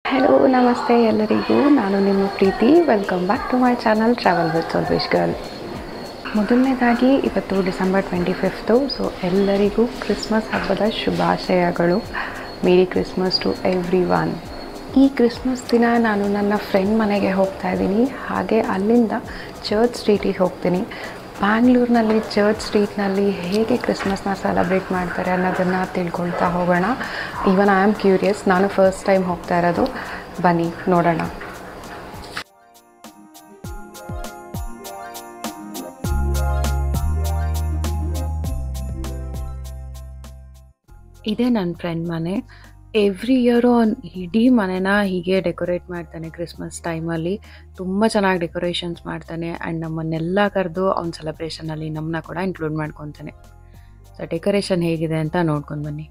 Hello ನಮಸ್ತೆ ಎಲ್ಲರಿಗೂ, ನಾನು ನಿಮ್ಮ Preethi. Welcome back to my channel travel with Salvesh girl. ಮೊದಲನೇದಾಗಿ ಇವತ್ತು ಡಿಸೆಂಬರ್ 25. ಸೊ ಎಲ್ಲರಿಗೂ ಕ್ರಿಸ್ಮಸ್ ಹಬ್ಬದ ಶುಭಾಶಯಗಳು. Merry Christmas to every one. ಈ ಕ್ರಿಸ್ಮಸ್ ದಿನ ನಾನು ನನ್ನ ಫ್ರೆಂಡ್ ಮನೆಗೆ ಹೋಗ್ತಾ ಇದ್ದೀನಿ. ಹಾಗೆ ಅಲ್ಲಿಂದ ಚರ್ಚ್ ಸ್ಟ್ರೀಟಿಗೆ ಹೋಗ್ತೀನಿ. ಬ್ಯಾಂಗ್ಳೂರಿನಲ್ಲಿ ಚರ್ಚ್ ಸ್ಟ್ರೀಟ್ನಲ್ಲಿ ಹೇಗೆ ಕ್ರಿಸ್ಮಸ್ನ ಸೆಲೆಬ್ರೇಟ್ ಮಾಡ್ತಾರೆ ಅನ್ನೋದನ್ನು ತಿಳ್ಕೊಳ್ತಾ ಹೋಗೋಣ. Even I am curious. ನಾನು ಫಸ್ಟ್ ಟೈಮ್ ಹೋಗ್ತಾ ಇರೋದು. ಬನ್ನಿ ನೋಡೋಣ. ಇದೇ ನನ್ನ ಫ್ರೆಂಡ್ ಮನೆ. ಎವ್ರಿ ಇಯರು ಇಡೀ ಮನೆನ ಹೀಗೆ ಡೆಕೋರೇಟ್ ಮಾಡ್ತಾನೆ. ಕ್ರಿಸ್ಮಸ್ ಟೈಮಲ್ಲಿ ತುಂಬ ಚೆನ್ನಾಗಿ ಡೆಕೋರೇಷನ್ಸ್ ಮಾಡ್ತಾನೆ. ಆ್ಯಂಡ್ ನಮ್ಮನ್ನೆಲ್ಲ ಕರೆದು ಅವ್ನ ಸೆಲೆಬ್ರೇಷನಲ್ಲಿ ನಮ್ಮನ್ನ ಕೂಡ ಇನ್ಕ್ಲೂಡ್ ಮಾಡ್ಕೊತಾನೆ. ಸೊ ಡೆಕೋರೇಷನ್ ಹೇಗಿದೆ ಅಂತ ನೋಡ್ಕೊಂಡು ಬನ್ನಿ.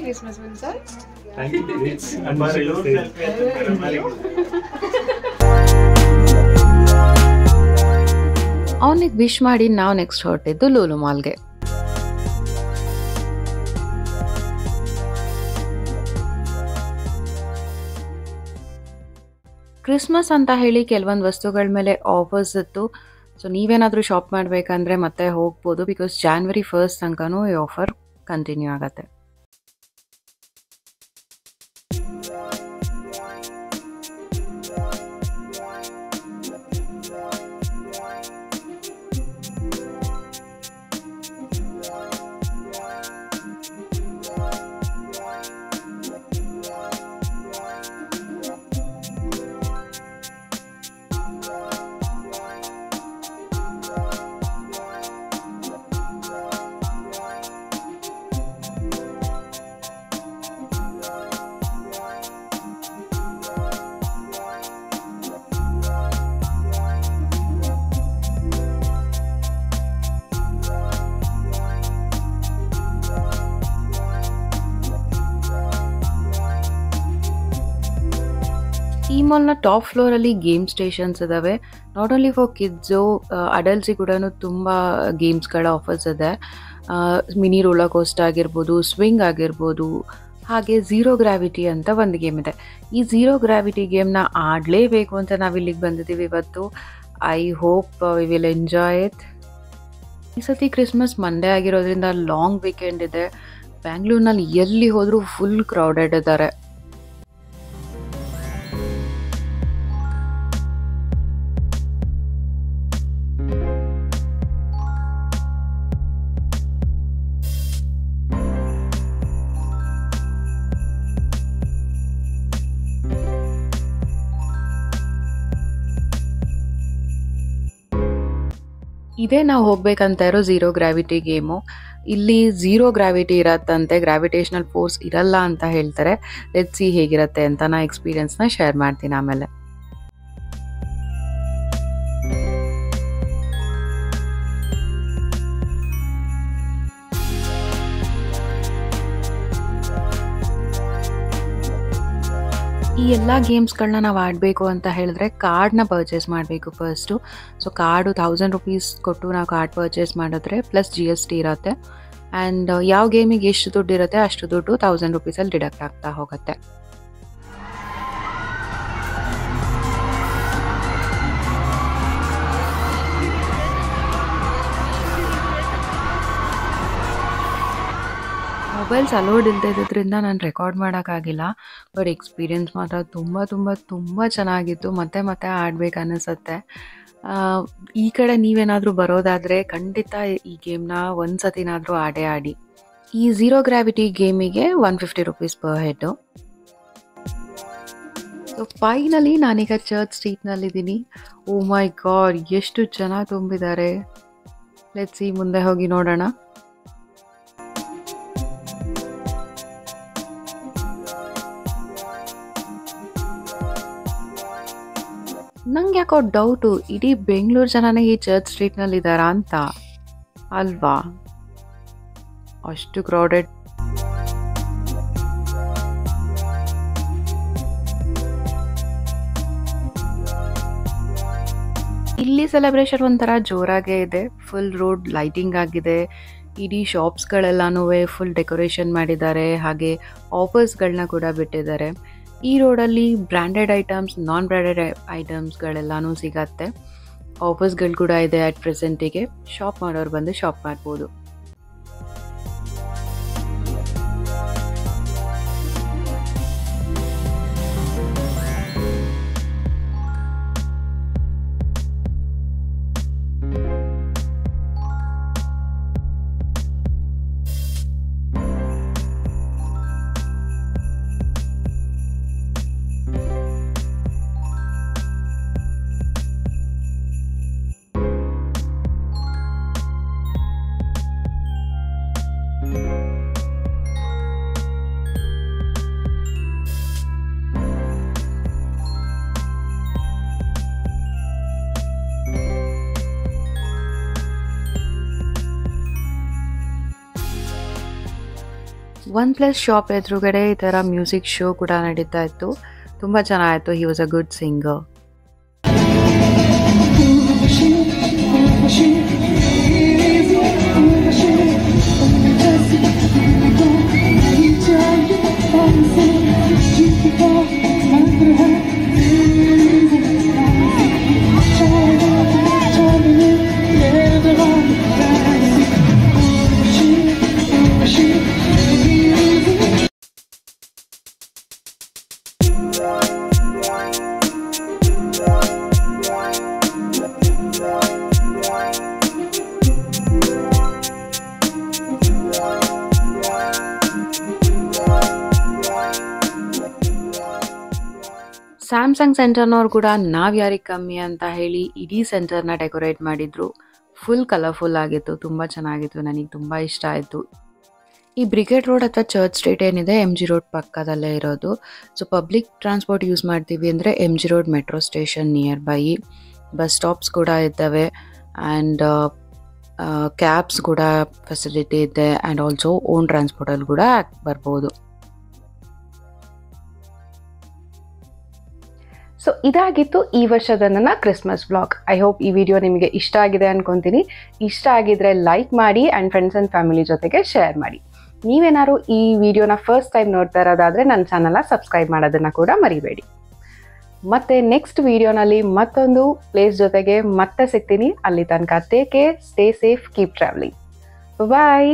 Christmas, Vincent. Thank you. ಅವನಿಗೆ ವಿಶ್ ಮಾಡಿ ನಾವು ನೆಕ್ಸ್ಟ್ ಹೊರಟಿದ್ದು ಲೂಲು ಮಾಲ್ಗೆ. ಕ್ರಿಸ್ಮಸ್ ಅಂತ ಹೇಳಿ ಕೆಲವೊಂದು ವಸ್ತುಗಳ ಮೇಲೆ ಆಫರ್ಸ್ ಇತ್ತು. ಸೊ ನೀವೇನಾದರೂ ಶಾಪ್ ಮಾಡಬೇಕಂದ್ರೆ ಮತ್ತೆ ಹೋಗ್ಬೋದು. ಬಿಕಾಸ್ January 1 ತನಕನೂ ಈ ಆಫರ್ ಕಂಟಿನ್ಯೂ ಆಗುತ್ತೆ. ಈ ಮಾಲ್ನ ಟಾಪ್ ಫ್ಲೋರಲ್ಲಿ ಗೇಮ್ ಸ್ಟೇಷನ್ಸ್ ಇದ್ದಾವೆ. ನಾಟ್ ಓನ್ಲಿ ಫಾರ್ ಕಿಡ್ಸು, ಅಡಲ್ಟ್ಸಿಗೆ ಕೂಡ ತುಂಬ ಗೇಮ್ಸ್ಗಳ ಆಫರ್ಸ್ ಇದೆ. ಮಿನಿ ರೋಲರ್ ಕೋಸ್ಟರ್ ಆಗಿರ್ಬೋದು, ಸ್ವಿಂಗ್ ಆಗಿರ್ಬೋದು. ಹಾಗೆ ಝೀರೋ ಗ್ರಾವಿಟಿ ಅಂತ ಒಂದು ಗೇಮ್ ಇದೆ. ಈ ಝೀರೋ ಗ್ರಾವಿಟಿ ಗೇಮ್ನ ಆಡಲೇಬೇಕು ಅಂತ ನಾವು ಇಲ್ಲಿಗೆ ಬಂದಿದ್ದೀವಿ ಇವತ್ತು. I hope we will enjoy it. ಈ ಸತಿ ಕ್ರಿಸ್ಮಸ್ ಮಂಡೇ ಆಗಿರೋದ್ರಿಂದ ಲಾಂಗ್ ವೀಕೆಂಡ್ ಇದೆ. ಬ್ಯಾಂಗ್ಳೂರ್ನಲ್ಲಿ ಎಲ್ಲಿ ಹೋದರೂ ಫುಲ್ ಕ್ರೌಡೆಡ್ ಇದ್ದಾರೆ. ಇದೇ ನಾವು ಹೋಗ್ಬೇಕಂತ ಇರೋ ಝೀರೋ ಗ್ರಾವಿಟಿ ಗೇಮು. ಇಲ್ಲಿ ಝೀರೋ ಗ್ರಾವಿಟಿ ಇರತ್ತಂತೆ, ಗ್ರಾವಿಟೇಷನಲ್ ಫೋರ್ಸ್ ಇರಲ್ಲ ಅಂತ ಹೇಳ್ತಾರೆ. ಲೆಟ್ಸ್ ಸಿ ಹೇಗಿರುತ್ತೆ ಅಂತ. ನಾ ಎಕ್ಸ್ಪೀರಿಯನ್ಸ್ನ ಶೇರ್ ಮಾಡ್ತೀನಿ ಆಮೇಲೆ. ಈ ಎಲ್ಲ ಗೇಮ್ಸ್ಗಳನ್ನ ನಾವು ಆಡಬೇಕು ಅಂತ ಹೇಳಿದ್ರೆ ಕಾರ್ಡ್ನ ಪರ್ಚೇಸ್ ಮಾಡಬೇಕು ಫಸ್ಟು. ಸೊ ಕಾರ್ಡು 1000 ರೂಪೀಸ್ ಕೊಟ್ಟು ನಾವು ಕಾರ್ಡ್ ಪರ್ಚೇಸ್ ಮಾಡಿದ್ರೆ ಪ್ಲಸ್ GST ಇರುತ್ತೆ. ಆ್ಯಂಡ್ ಯಾವ ಗೇಮಿಗೆ ಎಷ್ಟು ದುಡ್ಡು ಇರುತ್ತೆ ಅಷ್ಟು ದುಡ್ಡು 1000 ರೂಪೀಸಲ್ಲಿ ಡಿಡಕ್ಟ್ ಆಗ್ತಾ ಹೋಗುತ್ತೆ. ಮೊಬೈಲ್ಸ್ ಅಲೋಡ್ ಇಲ್ಲದೆ ಇದ್ದಿದ್ದರಿಂದ ನಾನು ರೆಕಾರ್ಡ್ ಮಾಡೋಕ್ಕಾಗಿಲ್ಲ. ಬಟ್ ಎಕ್ಸ್ಪೀರಿಯನ್ಸ್ ಮಾತ್ರ ತುಂಬ ತುಂಬ ತುಂಬ ಚೆನ್ನಾಗಿತ್ತು. ಮತ್ತೆ ಮತ್ತೆ ಆಡ್ಬೇಕು ಅನ್ನಿಸುತ್ತೆ. ಈ ಕಡೆ ನೀವೇನಾದರೂ ಬರೋದಾದರೆ ಖಂಡಿತ ಈ ಗೇಮ್ನ ಒಂದು ಸತಿನಾದರೂ ಆಡಿ. ಈ ಝೀರೋ ಗ್ರಾವಿಟಿ ಗೇಮಿಗೆ 150 rupees per head. So finally ನಾನೀಗ ಚರ್ಚ್ ಸ್ಟ್ರೀಟ್ನಲ್ಲಿದ್ದೀನಿ. ಓ ಮೈ ಗಾಡ್, ಎಷ್ಟು ಜನ ತುಂಬಿದ್ದಾರೆ. ಲೆಟ್ಸ್ ಸಿ, ಮುಂದೆ ಹೋಗಿ ನೋಡೋಣ. ನಂಗೆ ಯಾಕೋ ಡೌಟು, ಇಡೀ ಬೆಂಗಳೂರು ಜನನೇ ಈ ಚರ್ಚ್ ಸ್ಟ್ರೀಟ್ನಲ್ಲಿದ್ದಾರಾ ಅಂತ ಅಲ್ವಾ? ಅಷ್ಟು ಕ್ರೌಡೆಡ್. ಇಲ್ಲಿ ಸೆಲೆಬ್ರೇಷನ್ ಒಂಥರ ಜೋರಾಗೇ ಇದೆ. ಫುಲ್ ರೋಡ್ ಲೈಟಿಂಗ್ ಆಗಿದೆ. ಇಡೀ ಶಾಪ್ಸ್ಗಳೆಲ್ಲನೂ ಫುಲ್ ಡೆಕೋರೇಷನ್ ಮಾಡಿದ್ದಾರೆ. ಹಾಗೆ ಆಫರ್ಸ್ಗಳನ್ನ ಕೂಡ ಬಿಟ್ಟಿದ್ದಾರೆ. ಈ ರೋಡಲ್ಲಿ ಬ್ರ್ಯಾಂಡೆಡ್ ಐಟಮ್ಸ್, ನಾನ್ ಬ್ರ್ಯಾಂಡೆಡ್ ಐಟಮ್ಸ್ಗಳೆಲ್ಲನೂ ಸಿಗತ್ತೆ. ಆಫರ್ಸ್ಗಳು ಕೂಡ ಇದೆ ಅಟ್ ಪ್ರೆಸೆಂಟಿಗೆ. ಶಾಪ್ ಮಾಡೋರು ಬಂದು ಶಾಪ್ ಮಾಡ್ಬೋದು. OnePlus ಶಾಪ್ ಎದುರುಗಡೆ ಈ ಥರ ಮ್ಯೂಸಿಕ್ ಶೋ ಕೂಡ ನಡೀತಾ ಇತ್ತು. ತುಂಬ ಚೆನ್ನಾಗಿತ್ತು. He was a good singer. Samsung ಸೆಂಟರ್ನವ್ರು ಕೂಡ ನಾವು ಯಾರಿಗೆ ಕಮ್ಮಿ ಅಂತ ಹೇಳಿ ಇಡೀ ಸೆಂಟರ್ನ ಡೆಕೋರೇಟ್ ಮಾಡಿದ್ರು. ಫುಲ್ ಕಲರ್ಫುಲ್ ಆಗಿತ್ತು. ತುಂಬ ಚೆನ್ನಾಗಿತ್ತು. ನನಗೆ ತುಂಬ ಇಷ್ಟ ಆಯಿತು. ಈ ಬ್ರಿಗೇಡ್ ರೋಡ್ ಅಥವಾ ಚರ್ಚ್ ಸ್ಟ್ರೀಟ್ ಏನಿದೆ MG ರೋಡ್ ಪಕ್ಕದಲ್ಲೇ ಇರೋದು. ಸೊ ಪಬ್ಲಿಕ್ ಟ್ರಾನ್ಸ್ಪೋರ್ಟ್ ಯೂಸ್ ಮಾಡ್ತೀವಿ ಅಂದರೆ MG Road metro station near by. Bus stops ಕೂಡ ಇದ್ದಾವೆ ಆ್ಯಂಡ್ ಕ್ಯಾಬ್ಸ್ ಕೂಡ ಫೆಸಿಲಿಟಿ ಇದೆ ಆ್ಯಂಡ್ ಆಲ್ಸೋ ಓನ್ ಟ್ರಾನ್ಸ್ಪೋರ್ಟಲ್ಲಿ ಕೂಡ ಬರ್ಬೋದು. ಸೊ ಇದಾಗಿತ್ತು ಈ ವರ್ಷದ ನನ್ನ ಕ್ರಿಸ್ಮಸ್ ವ್ಲಾಗ್. ಐ ಹೋಪ್ ಈ ವಿಡಿಯೋ ನಿಮಗೆ ಇಷ್ಟ ಆಗಿದೆ ಅನ್ಕೊತೀನಿ. ಇಷ್ಟ ಆಗಿದ್ರೆ ಲೈಕ್ ಮಾಡಿ ಆ್ಯಂಡ್ ಫ್ರೆಂಡ್ಸ್ ಆ್ಯಂಡ್ ಫ್ಯಾಮಿಲಿ ಜೊತೆಗೆ ಶೇರ್ ಮಾಡಿ. ನೀವೇನಾದ್ರು ಈ ವಿಡಿಯೋನ ಫಸ್ಟ್ ಟೈಮ್ ನೋಡ್ತಾ ಇರೋದಾದರೆ ನನ್ನ ಚಾನಲ್ನ ಸಬ್ಸ್ಕ್ರೈಬ್ ಮಾಡೋದನ್ನು ಕೂಡ ಮರಿಬೇಡಿ. ಮತ್ತೆ ನೆಕ್ಸ್ಟ್ ವಿಡಿಯೋನಲ್ಲಿ ಮತ್ತೊಂದು ಪ್ಲೇಸ್ ಜೊತೆಗೆ ಮತ್ತೆ ಸಿಗ್ತೀನಿ. ಅಲ್ಲಿ ತನಕ take care, stay safe, keep travelling. ಬಾಯ್.